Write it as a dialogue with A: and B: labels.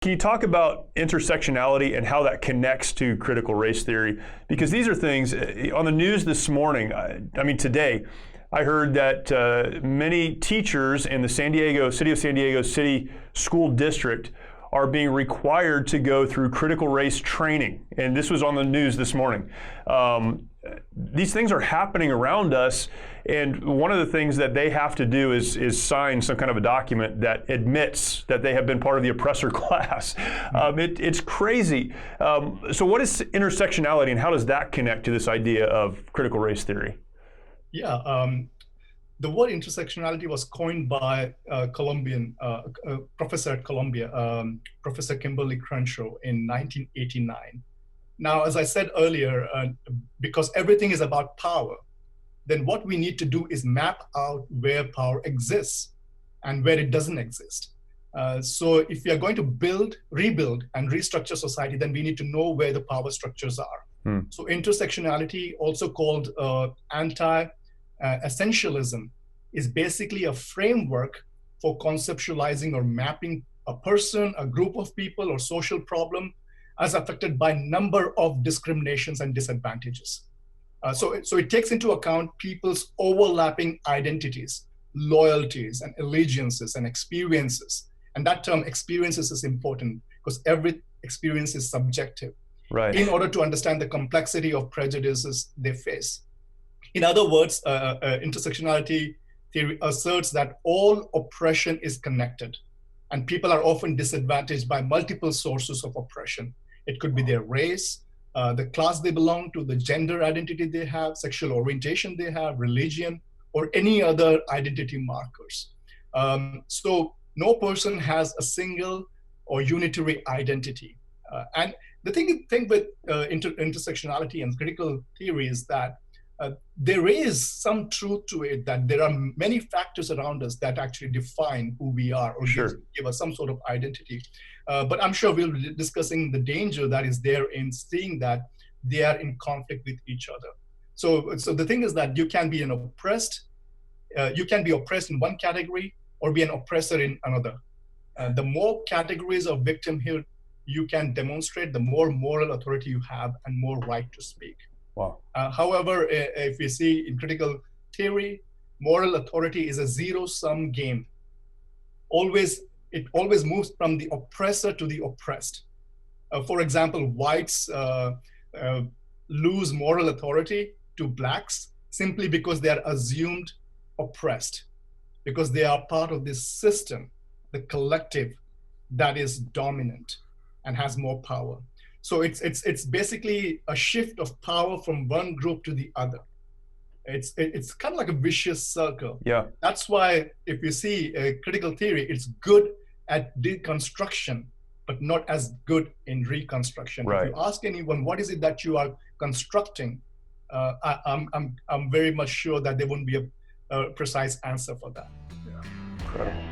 A: Can you talk about intersectionality and how that connects to critical race theory? Because these are things on the news this morning, today, I heard that many teachers in the City of San Diego City School District are being required to go through critical race training. And this was on the news this morning. These things are happening around us, and one of the things that they have to do is sign some kind of a document that admits that they have been part of the oppressor class. It's crazy. So what is intersectionality, and how does that connect to this idea of critical race theory?
B: Yeah, the word intersectionality was coined by a Colombian professor at Columbia, Professor Kimberly Crenshaw in 1989. Now, as I said earlier, because everything is about power, then what we need to do is map out where power exists and where it doesn't exist. So if we are going to rebuild, and restructure society, then we need to know where the power structures are. So intersectionality, also called anti-essentialism, is basically a framework for conceptualizing or mapping a person, a group of people, or social problem as affected by number of discriminations and disadvantages. So it takes into account people's overlapping identities, loyalties, and allegiances and experiences. And that term experiences is important because every experience is subjective.
A: Right.
B: In order to understand the complexity of prejudices they face. In other words, intersectionality theory asserts that all oppression is connected, and people are often disadvantaged by multiple sources of oppression. It could be their race, the class they belong to, the gender identity they have, sexual orientation they have, religion, or any other identity markers. So no person has a single or unitary identity. And the thing with intersectionality and critical theory is that there is some truth to it, that there are many factors around us that actually define who we are or give us some sort of identity. But I'm sure we'll be discussing the danger that is there in seeing that they are in conflict with each other. So the thing is that you can be oppressed in one category or be an oppressor in another. The more categories of victimhood you can demonstrate, the more moral authority you have and more right to speak.
A: Wow.
B: However, if we see in critical theory, moral authority is a zero-sum game. It always moves from the oppressor to the oppressed. For example, whites lose moral authority to blacks simply because they are assumed oppressed, because they are part of this system, the collective that is dominant and has more power. So it's basically a shift of power from one group to the other. It's kind of like a vicious circle.
A: Yeah.
B: That's why if you see critical theory, it's good at deconstruction, but not as good in reconstruction.
A: Right.
B: If you ask anyone, what is it that you are constructing? I'm very much sure that there wouldn't be a precise answer for that.
A: Yeah. Incredible.